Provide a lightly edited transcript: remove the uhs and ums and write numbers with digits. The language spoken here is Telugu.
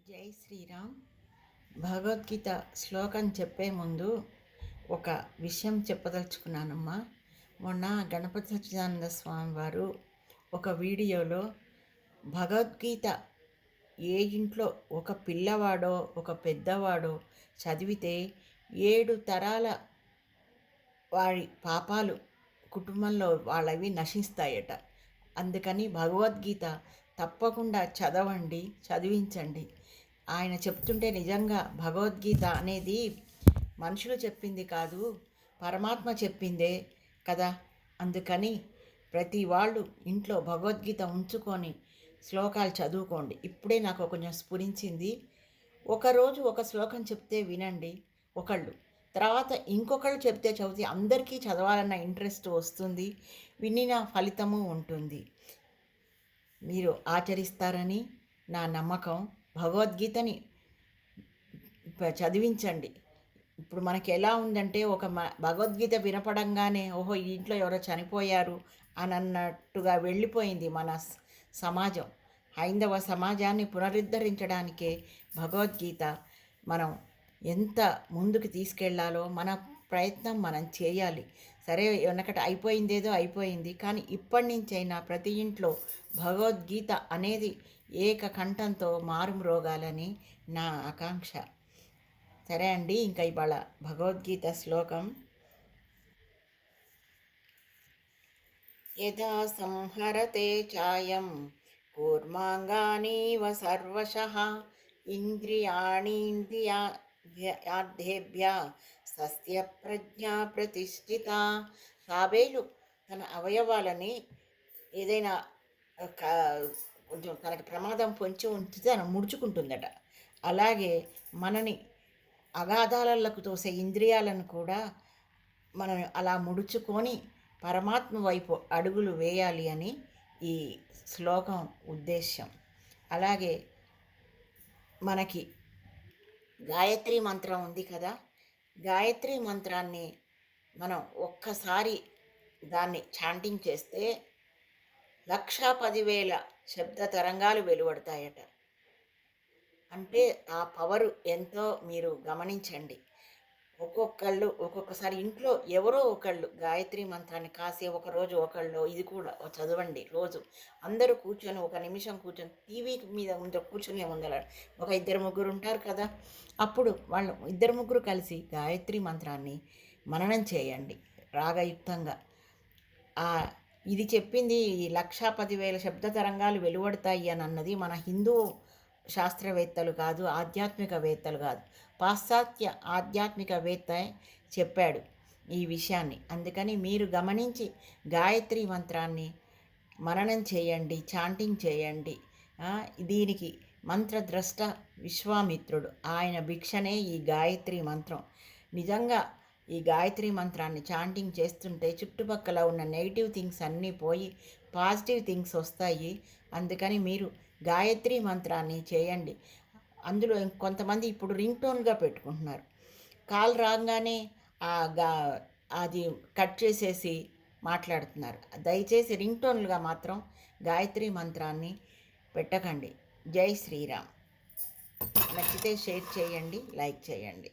జై శ్రీరామ్. భగవద్గీత శ్లోకం చెప్పే ముందు ఒక విషయం చెప్పదలుచుకున్నానమ్మా. మొన్న గణపతి సచ్చిదానంద స్వామి వారు ఒక వీడియోలో భగవద్గీత ఏ ఇంట్లో ఒక పిల్లవాడో ఒక పెద్దవాడో చదివితే 7 తరాల వారి పాపాలు కుటుంబంలో వాళ్ళవి నశిస్తాయట. అందుకని భగవద్గీత తప్పకుండా చదవండి, చదివించండి. ఆయన చెప్తుంటే నిజంగా భగవద్గీత అనేది మనుషులు చెప్పింది కాదు, పరమాత్మ చెప్పిందే కదా. అందుకని ప్రతి వాళ్ళు ఇంట్లో భగవద్గీత ఉంచుకొని శ్లోకాలు చదువుకోండి. ఇప్పుడే నాకు కొంచెం స్ఫురించింది. ఒకరోజు ఒక శ్లోకం చెప్తే వినండి ఒకళ్ళు, తర్వాత ఇంకొకళ్ళు చెప్తే చదివితే అందరికీ చదవాలన్న ఇంట్రెస్ట్ వస్తుంది, వినిన ఫలితము ఉంటుంది. మీరు ఆచరిస్తారని నా నమ్మకం. భగవద్గీతని చదివించండి. ఇప్పుడు మనకి ఎలా ఉందంటే భగవద్గీత వినపడంగానే ఓహో ఈ ఇంట్లో ఎవరో చనిపోయారు అని అన్నట్టుగా వెళ్ళిపోయింది మన సమాజం. హైందవ సమాజాన్ని పునరుద్ధరించడానికే భగవద్గీత మనం ఎంత ముందుకు తీసుకెళ్లాలో మన ప్రయత్నం మనం చేయాలి. సరే, వెనకట అయిపోయిందేదో అయిపోయింది, కానీ ఇప్పటి నుంచైనా ప్రతి ఇంట్లో భగవద్గీత అనేది ఏకకంఠంతో మారుమ్రోగాలని నా ఆకాంక్ష. సరే అండి, ఇంకా ఇవాళ భగవద్గీత శ్లోకం. యదా సంహరతే చాయం కూర్మాంగానీవ సర్వశః ఇంద్రియాణీంద్రియార్థేభ్య సస్య ప్రజ్ఞా ప్రతిష్ఠిత. తాబేలు తన అవయవాలని ఏదైనా కొంచెం తనకి ప్రమాదం పొంచి ఉంచితే తను ముడుచుకుంటుందట. అలాగే మనని అగాధాలకు తోసే ఇంద్రియాలను కూడా మనం అలా ముడుచుకొని పరమాత్మ వైపు అడుగులు వేయాలి అని ఈ శ్లోకం ఉద్దేశ్యం. అలాగే మనకి గాయత్రి మంత్రం ఉంది కదా, గాయత్రి మంత్రాన్ని మనం ఒక్కసారి దాన్ని చాంటింగ్ చేస్తే 1,10,000 శబ్ద తరంగాలు వెలువడతాయట. అంటే ఆ పవరు ఎంతో మీరు గమనించండి. ఒక్కొక్కసారి ఇంట్లో ఎవరో ఒకళ్ళు గాయత్రి మంత్రాన్ని కాసే ఒకరోజు ఒకళ్ళు ఇది కూడా చదవండి. రోజు అందరూ కూర్చొని ఒక నిమిషం కూర్చొని టీవీ మీద కూర్చొని ఉండాలి. ఒక 2-3 ఉంటారు కదా, అప్పుడు వాళ్ళు 2-3 కలిసి గాయత్రి మంత్రాన్ని మననం చేయండి రాగయుక్తంగా. ఇది చెప్పింది 1,10,000 శబ్ద తరంగాలు వెలువడతాయి అని అన్నది మన హిందూ శాస్త్రవేత్తలు కాదు, ఆధ్యాత్మికవేత్తలు కాదు, పాశ్చాత్య ఆధ్యాత్మికవేత్త చెప్పాడు ఈ విషయాన్ని. అందుకని మీరు గమనించి గాయత్రి మంత్రాన్ని మననం చేయండి, చాంటింగ్ చేయండి. దీనికి మంత్రద్రష్ట విశ్వామిత్రుడు, ఆయన భిక్షనే ఈ గాయత్రి మంత్రం. నిజంగా ఈ గాయత్రి మంత్రాన్ని చాంటింగ్ చేస్తుంటే చుట్టుపక్కల ఉన్న నెగిటివ్ థింగ్స్ అన్నీ పోయి పాజిటివ్ థింగ్స్ వస్తాయి. అందుకని మీరు గాయత్రి మంత్రాన్ని చేయండి. అందులో కొంతమంది ఇప్పుడు రింగ్ టోన్గా పెట్టుకుంటున్నారు. కాల్ రాగానే అది కట్ చేసేసి మాట్లాడుతున్నారు. దయచేసి రింగ్ టోన్లుగా మాత్రం గాయత్రి మంత్రాన్ని పెట్టకండి. జై శ్రీరామ్. నచ్చితే షేర్ చేయండి, లైక్ చేయండి.